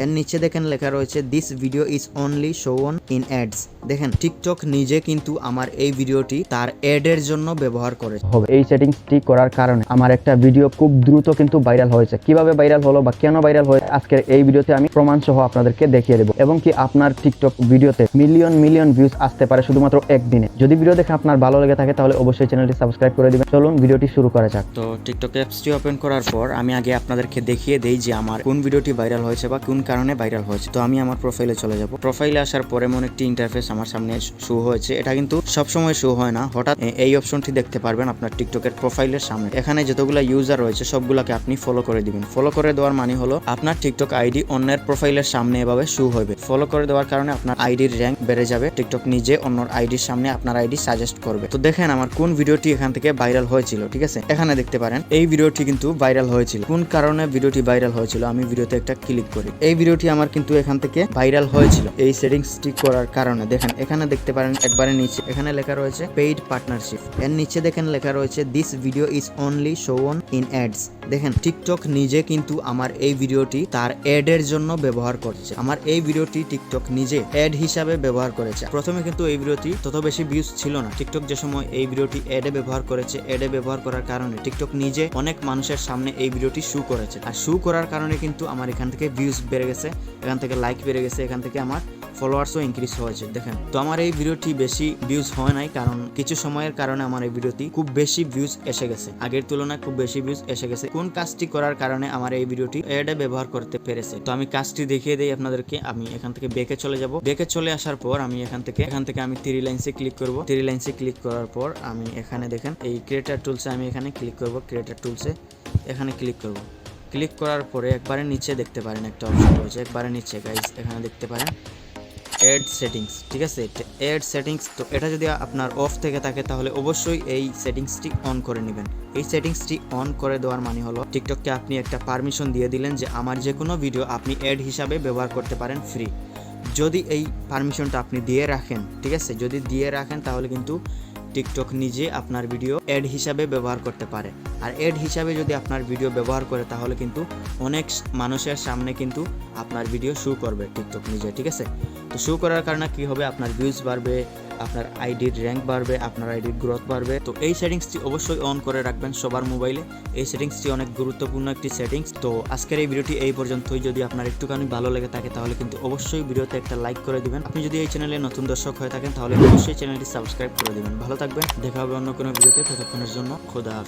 এর নিচে দেখেন লেখা রয়েছে দিস ভিডিও ইজ অনলি শোন ইন অ্যাডস। দেখেন টিকটক নিজে কিন্তু আমার এই ভিডিওটি তার অ্যাড এর জন্য ব্যবহার করেছে। এই সেটিংসটি করার কারণে আমার একটা ভিডিও খুব দ্রুত কিন্তু ভাইরাল হয়েছে। কিভাবে ভাইরাল হলো বা কেন ভাইরাল হয়েছে আজকের এই ভিডিওতে আমি প্রমাণ সহ আপনাদেরকে দেখিয়ে দেবো, এবং কি আপনার টিকটক ভিডিওতে মিলিয়ন মিলিয়ন ভিউজ আসতে পারে শুধুমাত্র একদিনে। যদি ভিডিও দেখে আপনার ভালো লেগে থাকে তাহলে অবশ্যই চ্যানেলটি সাবস্ক্রাইব করে দিবেন। চলুন ভিডিওটি শুরু করা যাক। তো টিকটক অ্যাপসটি ওপেন করার পর আমি আগে আপনাদেরকে দেখিয়ে দেই যে আমার কোন ভিডিওটি ভাইরাল হয়েছে বা কোন কারণে ভাইরাল হয়েছে। তো আমি আমার প্রোফাইলে চলে যাব। প্রোফাইলে আসার পরে এমন একটি ইন্টারফেস আমার সামনে শো হয়েছে। এটা কিন্তু সবসময় শো হয় না, হঠাৎ এই অপশনটি দেখতে পারবেন আপনার টিকটকের প্রোফাইলের সামনে। এখানে যতগুলো ইউজার রয়েছে সবগুলোকে আপনি ফলো করে দিবেন। ফলো করে দেওয়ার মানে হলো আপনার টিকটক আইডি অন্যের প্রোফাইলের সামনে এভাবে শো হবে। ফলো করে দেওয়ার কারণে আপনার আইডির র্যাঙ্ক বেড়ে যাবে। টিকটক নিজে অন্যর আইডির সামনে আপনার আইডি সাজেস্ট করবে। তো দেখেন আমার কোন ভিডিওটি এখান থেকে ভাইরাল হয়েছিল। ঠিক আছে, এখানে দেখতে পারেন এই ভিডিওটি কিন্তু ভাইরাল হয়েছিল। কোন কারণে ভিডিওটি ভাইরাল হয়েছিল আমি ভিডিওতে একটা ক্লিক করি। এই ভিডিওটি আমার কিন্তু এখান থেকে ভাইরাল হয়েছিল এই সেটিংসটি করার কারণে। দেখেন এখানে দেখতে পারেন একবারে নিচে এখানে লেখা রয়েছে পেইড পার্টনারশিপ। এর নিচে দেখেন লেখা রয়েছে দিস ভিডিও ইজ অনলি শোন ইন অ্যাডস। দেখেন টিকটক নিজে কিন্তু আমার এই ভিডিওটি তার অ্যাড এর জন্য ব্যবহার করছে। আমার এই ভিডিওটি টিকটক নিজে অ্যাড হিসাবে ব্যবহার করেছে। প্রথমে কিন্তু এই ভিডিওটি তত বেশি ভিউজ ছিল না। টিকটক যে সময় এই ভিডিওটি অ্যাডে ব্যবহার করেছে, অ্যাডে ব্যবহার করার কারণে টিকটক নিজে অনেক মানুষের সামনে এই ভিডিওটি শো করেছে। আর শো করার কারণে কিন্তু আমার এখান থেকে ভিউজ বেড়ে গেছে, এখান থেকে লাইক বেড়ে গেছে, এখান থেকে আমার ফলোয়ার্সও ইনক্রিজ হয়েছে। দেখেন তো আমার এই ভিডিওটি বেশি ভিউজ হয় নাই, কারণ কিছু সময়ের কারণে আমার এই ভিডিওটি খুব বেশি ভিউজ এসে গেছে। আগের তুলনায় খুব বেশি ভিউজ এসে গেছে। কোন কাজটি করার কারণে আমার এই ভিডিওটি অ্যাডে ব্যবহার করতে পেরেছে তো আমি কাজটি দেখিয়ে দেই আপনাদেরকে। আমি এখান থেকে ব্যাকে চলে যাব। ব্যাকে চলে আসার পর আমি এখান থেকে আমি থ্রি লাইনসে ক্লিক করব। থ্রি লাইনসে ক্লিক করার পর আমি এখানে দেখেন এই ক্রিয়েটর টুলসে আমি এখানে ক্লিক করব। ক্রিয়েটর টুলসে এখানে ক্লিক করব। ক্লিক করার পরে একবারে নিচে দেখতে পারেন একটা অপশন রয়েছে, একবারে নিচে গাইস এখানে দেখতে পারেন অ্যাড সেটিংস। ঠিক আছে, অ্যাড সেটিংস। তো এটা যদি আপনার অফ থেকে থাকে তাহলে অবশ্যই এই সেটিংসটি অন করে নেবেন। এই সেটিংসটি অন করে দেওয়ার মানে হলো টিকটককে আপনি একটা পারমিশন দিয়ে দিলেন যে আমার যে কোনো ভিডিও আপনি অ্যাড হিসাবে ব্যবহার করতে পারেন ফ্রি। যদি এই পারমিশনটা আপনি দিয়ে রাখেন, ঠিক আছে, যদি দিয়ে রাখেন তাহলে কিন্তু টিকটক নিজে আপনার ভিডিও অ্যাড হিসাবে ব্যবহার করতে পারে। আর অ্যাড হিসাবে যদি আপনার ভিডিও ব্যবহার করে তাহলে কিন্তু অনেক মানুষের সামনে কিন্তু আপনার ভিডিও শো করবে টিকটক নিজে। ঠিক আছে, তো শো করার কারণে কি হবে, আপনার ভিউজ বাড়বে, আপনার আইডির র্যাঙ্ক বাড়বে, আপনার আইডির গ্রোথ বাড়বে। তো এই সেটিংসটি অবশ্যই অন করে রাখবেন সবার মোবাইলে। এই সেটিংসটি অনেক গুরুত্বপূর্ণ একটি সেটিংস। তো আজকের এই ভিডিওটি এই পর্যন্তই। যদি আপনার একটুখানি ভালো লেগে থাকে তাহলে কিন্তু অবশ্যই ভিডিওতে একটা লাইক করে দিবেন। আপনি যদি এই চ্যানেলে নতুন দর্শক হয়ে থাকেন তাহলে অবশ্যই চ্যানেলটি সাবস্ক্রাইব করে দিবেন। ভালো থাকবেন, দেখা হবে অন্য কোনো ভিডিওতে। ততক্ষণের জন্য খোদা হাফেজ।